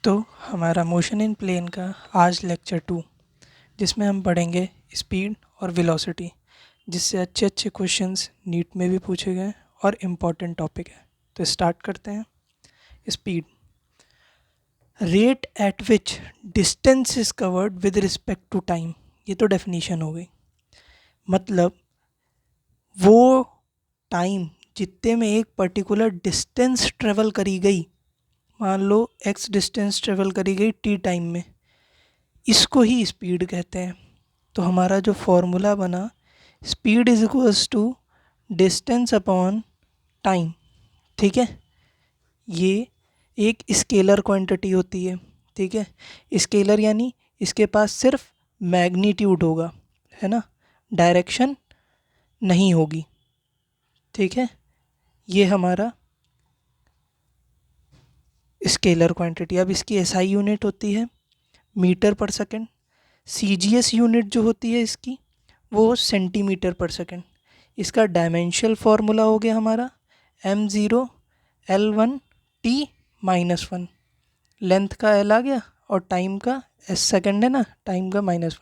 तो हमारा motion in plane का आज लेक्चर 2 जिसमें हम पढ़ेंगे स्पीड और वेलोसिटी, जिससे अच्छे अच्छे क्वेश्चंस नीट में भी पूछे गए और इम्पॉर्टेंट टॉपिक है। तो स्टार्ट करते हैं। Speed, rate at which distance is covered with respect to time. ये तो डेफिनेशन हो गई, मतलब वो टाइम जितने में एक पर्टिकुलर डिस्टेंस ट्रेवल करी गई, मान लो x डिस्टेंस ट्रेवल करी गई t टाइम में, इसको ही स्पीड कहते हैं। तो हमारा जो फॉर्मूला बना, speed is equals to distance upon time. ठीक है, ये एक स्केलर क्वांटिटी होती है। ठीक है, स्केलर यानी इसके पास सिर्फ मैग्नीट्यूड होगा, है ना, डायरेक्शन नहीं होगी। ठीक है, ये हमारा स्केलर क्वांटिटी। अब इसकी एसआई यूनिट होती है मीटर पर सेकंड। सीजीएस यूनिट जो होती है इसकी, वो सेंटीमीटर पर सेकंड। इसका डायमेंशनल फार्मूला हो गया हमारा m0 l1 t-1। लेंथ का l आ गया और टाइम का s सेकंड है ना, टाइम का -1।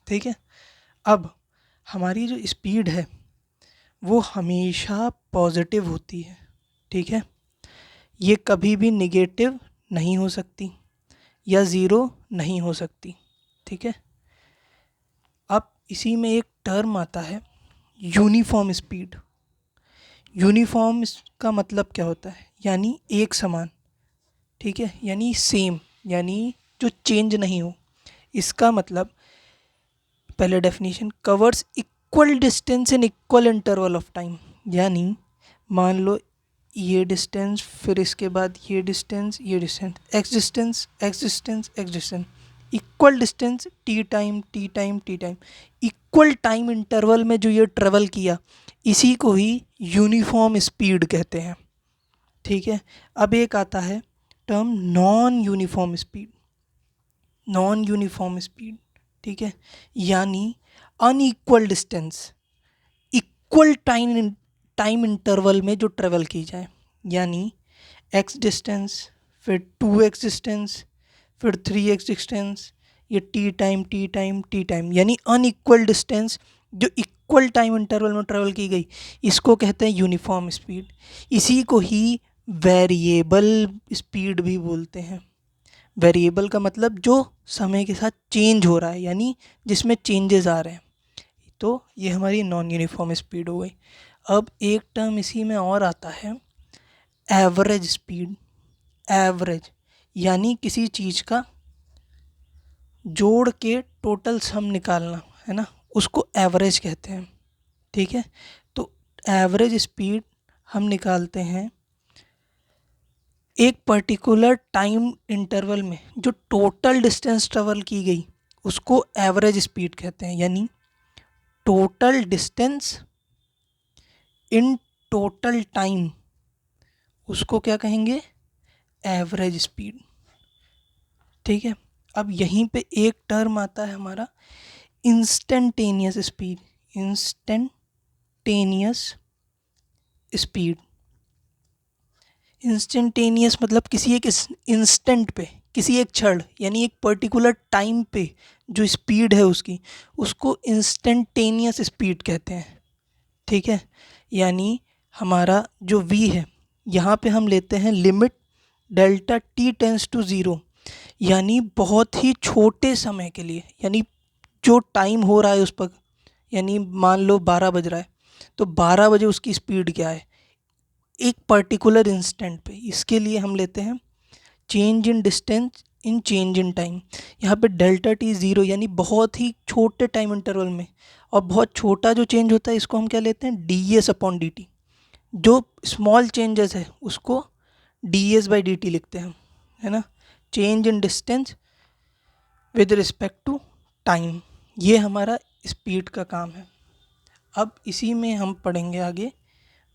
ठीक है, अब हमारी जो स्पीड है वो हमेशा पॉजिटिव होती है। ठीक है, ये कभी भी निगेटिव नहीं हो सकती या ज़ीरो नहीं हो सकती। ठीक है, अब इसी में एक टर्म आता है यूनिफॉर्म स्पीड। यूनिफॉर्म का मतलब क्या होता है, यानी एक समान। ठीक है, यानी सेम, यानी जो चेंज नहीं हो। इसका मतलब, पहले definition, covers equal distance in equal interval of time. यानी मान लो ये डिस्टेंस, फिर इसके बाद ये डिस्टेंस, ये distance, x distance, x distance, x distance, equal distance T time T time T time, equal time interval में जो ये ट्रेवल किया, इसी को ही यूनिफॉर्म स्पीड कहते हैं। ठीक है, अब एक आता है term non uniform speed. Non uniform speed, ठीक है, यानी unequal distance equal time interval में जो ट्रेवल की जाए। यानी एक्स डिस्टेंस, फिर 2x डिस्टेंस, फिर 3x डिस्टेंस, ये T time T time T time, यानी अनइक्वल डिस्टेंस जो इक्वल टाइम इंटरवल में ट्रेवल की गई, इसको कहते हैं यूनिफॉर्म स्पीड। इसी को ही वेरिएबल स्पीड भी बोलते हैं। वेरिएबल का मतलब जो समय के साथ चेंज हो रहा है, यानी जिसमें चेंजेस आ रहे हैं। तो ये हमारी नॉन यूनिफॉर्म स्पीड हो गई। अब एक टर्म इसी में और आता है एवरेज स्पीड। एवरेज यानी किसी चीज़ का जोड़ के टोटल सम निकालना, है ना, उसको एवरेज कहते हैं। ठीक है, तो एवरेज स्पीड हम निकालते हैं एक पर्टिकुलर टाइम इंटरवल में जो टोटल डिस्टेंस ट्रेवल की गई, उसको एवरेज स्पीड कहते हैं। यानी total distance in total time, उसको क्या कहेंगे, एवरेज स्पीड। ठीक है, अब यहीं पे एक टर्म आता है हमारा instantaneous speed. Instantaneous speed, instantaneous मतलब किसी एक इंस्टेंट पे, किसी एक क्षण, यानी एक पर्टिकुलर टाइम पे जो स्पीड है उसकी, उसको इंस्टेंटेनियस स्पीड कहते हैं। ठीक है, यानी हमारा जो v है, यहाँ पे हम लेते हैं limit delta t tends to 0, यानी बहुत ही छोटे समय के लिए, यानी जो टाइम हो रहा है उस पर, यानी मान लो 12 बज रहा है, तो 12 बजे उसकी स्पीड क्या है एक पर्टिकुलर इंस्टेंट पे। इसके लिए हम लेते हैं change in distance in change in time. यहाँ पे डेल्टा t 0, यानी बहुत ही छोटे टाइम इंटरवल में, और बहुत छोटा जो चेंज होता है इसको हम क्या लेते हैं, ds/dt। जो स्मॉल चेंजेस है उसको ds/dt लिखते हैं, है ना, change in distance with respect to time. ये हमारा स्पीड का काम है। अब इसी में हम पढ़ेंगे आगे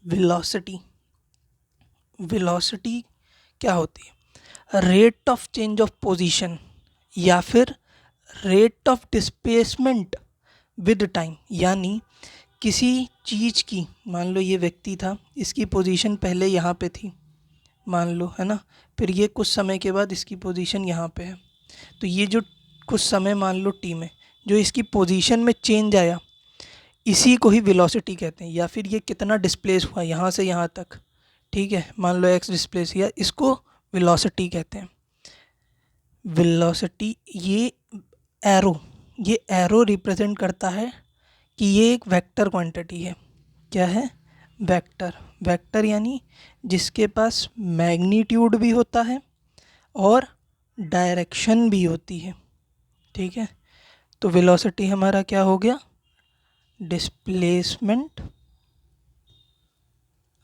वेलोसिटी। वेलोसिटी क्या होती है, rate of change of position या फिर rate of displacement with time. यानी किसी चीज़ की, मान लो ये व्यक्ति था, इसकी पोजीशन पहले यहाँ पे थी, मान लो, है ना, फिर ये कुछ समय के बाद इसकी पोजीशन यहाँ पे है। तो ये जो कुछ समय मान लो टी में जो इसकी पोजीशन में चेंज आया, इसी को ही वेलोसिटी कहते हैं। या फिर ये कितना डिस्प्लेस हुआ यहाँ से यहाँ तक, ठीक है, मान लो एक्स डिस्प्लेस किया, इसको वेलोसिटी कहते हैं। वेलोसिटी ये एरो रिप्रेजेंट करता है कि ये एक वेक्टर क्वांटिटी है। क्या है? वेक्टर। वेक्टर यानी जिसके पास मैग्नीट्यूड भी होता है और डायरेक्शन भी होती है, ठीक है। तो वेलोसिटी हमारा क्या हो गया? डिस्प्लेसमेंट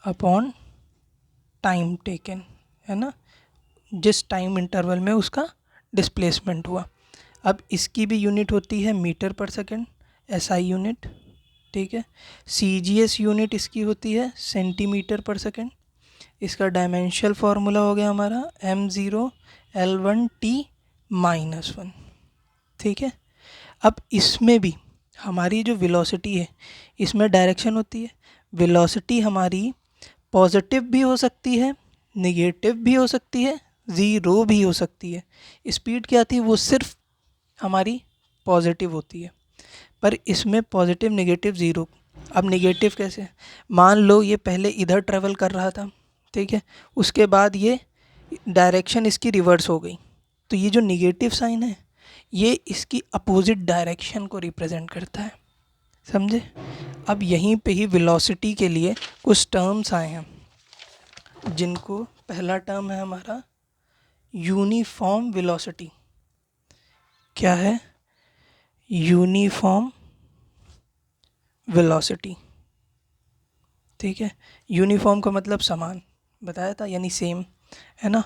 अपॉन टाइम टेकन, है ना, जिस टाइम इंटरवल में उसका डिस्प्लेसमेंट हुआ। अब इसकी भी यूनिट होती है मीटर पर सेकेंड, एसआई यूनिट, ठीक है। सीजीएस यूनिट इसकी होती है सेंटीमीटर पर सेकेंड। इसका डायमेंशनल फार्मूला हो गया हमारा m0l1t-1, ठीक है। अब इसमें भी हमारी जो वेलोसिटी है इसमें डायरेक्शन होती है। वेलोसिटी हमारी पॉजिटिव भी हो सकती है, नेगेटिव भी हो सकती है, ज़ीरो भी हो सकती है। स्पीड क्या आती है? वो सिर्फ हमारी पॉजिटिव होती है, पर इसमें पॉजिटिव नेगेटिव ज़ीरो। अब नेगेटिव कैसे? मान लो ये पहले इधर ट्रेवल कर रहा था, ठीक है, उसके बाद ये डायरेक्शन इसकी रिवर्स हो गई, तो ये जो नेगेटिव साइन है ये इसकी अपोजिट डायरेक्शन को रिप्रेजेंट करता है, समझे। अब यहीं पे ही वेलोसिटी के लिए कुछ टर्म्स आए हैं, जिनको पहला टर्म है हमारा यूनिफॉर्म वेलोसिटी। क्या है? यूनिफॉर्म वेलोसिटी, ठीक है। यूनिफॉर्म का मतलब समान, बताया था, यानी सेम, है ना।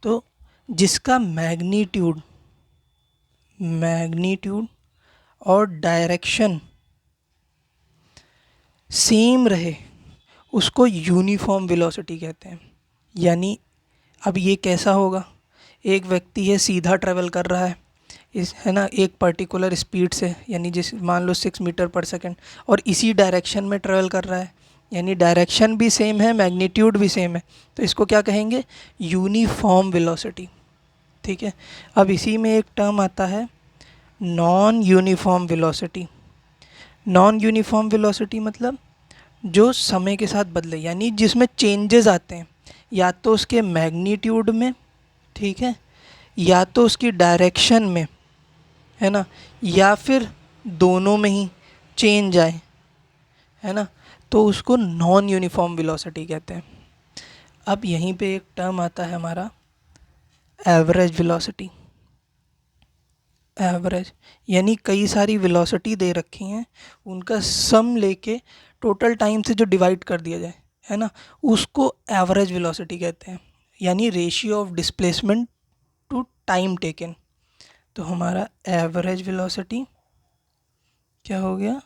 तो जिसका मैग्नीट्यूड और डायरेक्शन सेम रहे उसको यूनिफॉर्म वेलोसिटी कहते हैं। यानी अब ये कैसा होगा? एक व्यक्ति है, सीधा ट्रेवल कर रहा है इस, है ना, एक पर्टिकुलर स्पीड से, यानी जिस मान लो 6 मीटर पर सेकंड, और इसी डायरेक्शन में ट्रेवल कर रहा है, यानी डायरेक्शन भी सेम है, मैग्नीट्यूड भी सेम है, तो इसको क्या कहेंगे? यूनिफॉर्म वेलोसिटी, ठीक है। अब इसी में एक टर्म आता है non uniform velocity. Non uniform velocity मतलब जो समय के साथ बदले, यानी जिसमें चेंजेस आते हैं, या तो उसके मैग्नीट्यूड में, ठीक है, या तो उसकी डायरेक्शन में, है ना, या फिर दोनों में ही चेंज आए, है ना, तो उसको नॉन यूनिफॉर्म वेलोसिटी कहते हैं। अब यहीं पे एक टर्म आता है हमारा एवरेज वेलोसिटी। एवरेज यानी कई सारी वेलोसिटी दे रखी हैं, उनका सम लेके टोटल टाइम से जो डिवाइड कर दिया जाए, है ना, उसको एवरेज वेलोसिटी कहते हैं, यानी ratio of displacement to time taken. तो हमारा एवरेज वेलोसिटी क्या हो गया?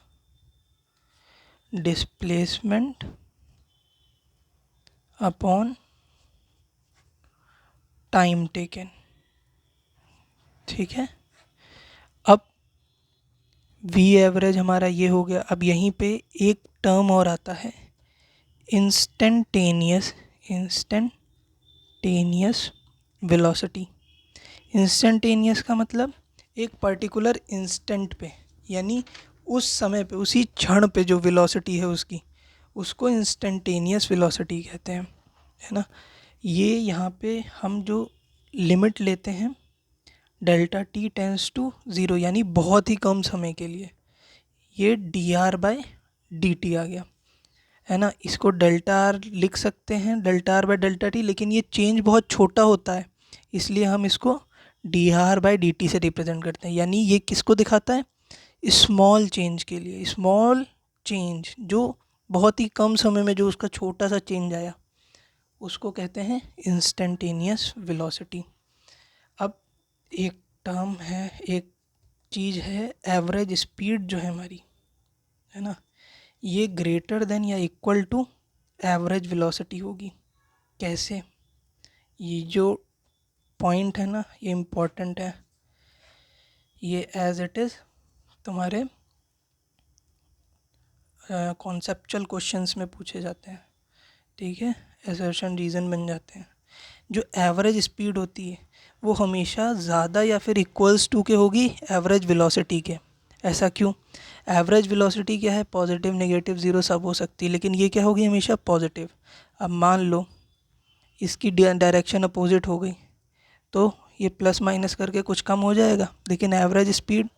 डिस्प्लेसमेंट अपॉन टाइम टेकन, ठीक है। अब वी एवरेज हमारा ये हो गया। अब यहीं पे एक टर्म और आता है इंस्टेंटेनियस वेलोसिटी। इंस्टेंटेनियस का मतलब एक पर्टिकुलर इंस्टेंट पे, यानी उस समय पे, उसी क्षण पे जो वेलोसिटी है उसकी, उसको इंस्टेंटेनियस वेलोसिटी कहते हैं, है ना। ये यहाँ पे हम जो लिमिट लेते हैं delta T tends to zero, यानी बहुत ही कम समय के लिए, ये dr/dt आ गया, है ना। इसको डेल्टा आर लिख सकते हैं, delta R by delta T, लेकिन ये चेंज बहुत छोटा होता है, इसलिए हम इसको dr/dt से रिप्रेजेंट करते हैं। यानी ये किसको दिखाता है? स्मॉल चेंज के लिए, स्मॉल चेंज जो बहुत ही कम समय में जो उसका छोटा सा चेंज आया, उसको कहते हैं इंस्टेंटेनियस वेलोसिटी। अब एक टर्म है, एक चीज़ है एवरेज स्पीड जो है हमारी, है ना, ये ग्रेटर देन या इक्वल टू एवरेज वेलोसिटी होगी। कैसे? ये जो पॉइंट है ना, ये इम्पोर्टेंट है, ये एज इट इज़ तुम्हारे कॉन्सेप्चुअल क्वेश्चंस में पूछे जाते हैं, ठीक है, असर्शन रीज़न बन जाते हैं। जो एवरेज स्पीड होती है वो हमेशा ज़्यादा या फिर इक्वल्स टू के होगी एवरेज वेलोसिटी के। ऐसा क्यों? एवरेज वेलोसिटी क्या है? पॉजिटिव, नेगेटिव, ज़ीरो सब हो सकती है, लेकिन ये क्या होगी? हमेशा पॉजिटिव। अब मान लो इसकी डायरेक्शन अपोजिट हो गई तो ये प्लस माइनस करके कुछ कम हो जाएगा, लेकिन एवरेज स्पीड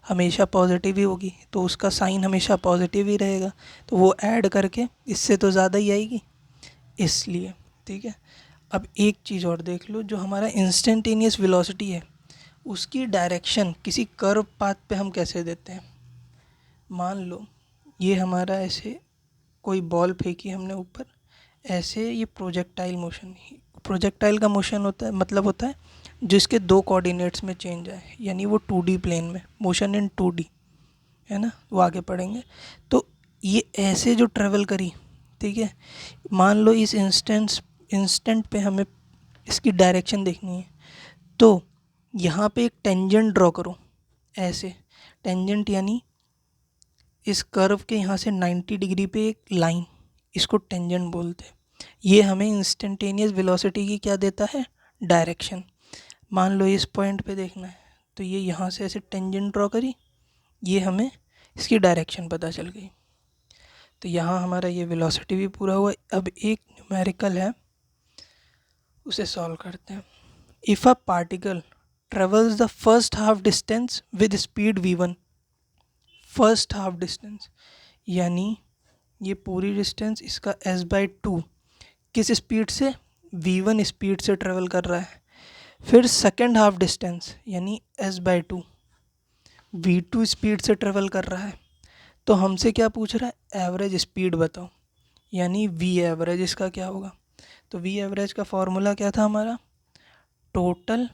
हमेशा पॉजिटिव ही होगी, तो उसका साइन हमेशा पॉजिटिव ही रहेगा, तो वो ऐड करके इससे तो ज़्यादा ही आएगी, इसलिए। ठीक है। अब एक चीज़ और देख लो, जो हमारा इंस्टेंटेनियस वेलोसिटी है उसकी डायरेक्शन किसी कर्व पाथ पे हम कैसे देते हैं। मान लो ये हमारा ऐसे कोई बॉल फेंकी हमने ऊपर, ऐसे ये प्रोजेक्टाइल मोशन, प्रोजेक्टाइल का मोशन होता है मतलब होता है जिसके दो कोऑर्डिनेट्स में चेंज है, यानी वो 2D प्लेन में, मोशन इन 2D, है ना, वो आगे पढ़ेंगे। तो ये ऐसे जो ट्रेवल करी, ठीक है, मान लो इस इंस्टेंट पे हमें इसकी डायरेक्शन देखनी है, तो यहाँ पे एक टेंजेंट ड्रॉ करो, ऐसे टेंजेंट यानी इस कर्व के यहाँ से 90 डिग्री पे एक लाइन, इसको टेंजेंट बोलते हैं। ये हमें इंस्टेंटेनियस वेलोसिटी की क्या देता है? डायरेक्शन। मान लो इस पॉइंट पे देखना है, तो ये यहाँ से ऐसे टेंजेंट ड्रॉ करी, ये हमें इसकी डायरेक्शन पता चल गई। तो यहाँ हमारा ये वेलोसिटी भी पूरा हुआ। अब एक न्यूमेरिकल है, उसे सॉल्व करते हैं। If a particle travels the first half distance with speed v1, first half distance यानी ये पूरी डिस्टेंस इसका s/2 किस स्पीड से? v1 स्पीड से ट्रेवल कर रहा है। फिर सेकेंड हाफ डिस्टेंस यानी s/2 v2 स्पीड से ट्रेवल कर रहा है। तो हमसे क्या पूछ रहा है? एवरेज स्पीड बताओ, यानी v एवरेज इसका क्या होगा? तो v एवरेज का फॉर्मूला क्या था हमारा? Total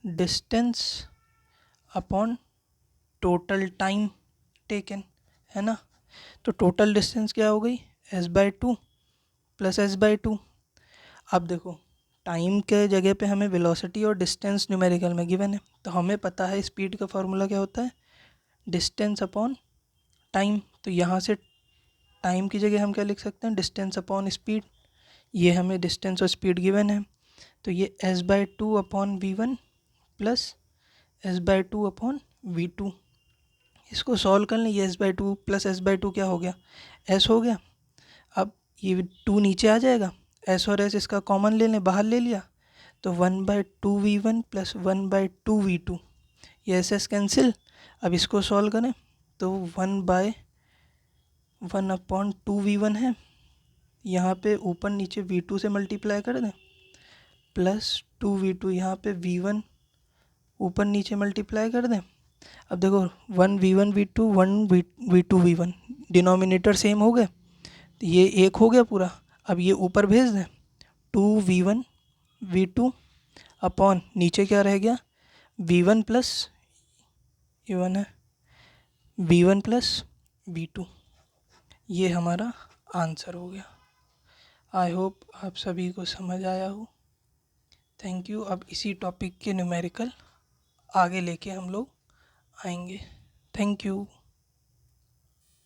distance upon total time taken, है ना। तो टोटल डिस्टेंस क्या हो गई? s/2 plus s/2। अब देखो टाइम के जगह पे हमें वेलोसिटी और डिस्टेंस न्यूमेरिकल में गिवन है, तो हमें पता है स्पीड का फॉर्मूला क्या होता है? Distance upon time. तो यहाँ से टाइम की जगह हम क्या लिख सकते हैं? Distance upon speed. ये हमें डिस्टेंस और स्पीड गिवन है, तो ये s/2 upon v1 plus s/2 upon v2। इसको सॉल्व कर लें, ये s/2 प्लस s/2 क्या हो गया? s हो गया। अब ये 2 नीचे आ जाएगा, s और s इसका कॉमन ले लें, बाहर ले लिया, तो 1/2 v1 प्लस 1/2 v2, ये s कैंसिल। अब इसको सॉल्व करें तो 1/1/2 v1 है, यहाँ पे ऊपर नीचे v2 से मल्टीप्लाई कर दें, प्लस 2 v2, यहाँ पे v1 ऊपर नीचे मल्टीप्लाई कर दें। अब देखो 1 v1 v2 1 v2 v1 denominator same हो गए, तो ये एक हो गया पूरा। अब ये ऊपर भेज दें, 2 v1 v2 अपॉन नीचे क्या रह गया? v1 प्लस ये 1 है, v1 प्लस v2। ये हमारा आंसर हो गया। आई होप आप सभी को समझ आया हो। Thank you. अब इसी टॉपिक के न्यूमेरिकल आगे लेके हम लोग आएंगे। Thank you.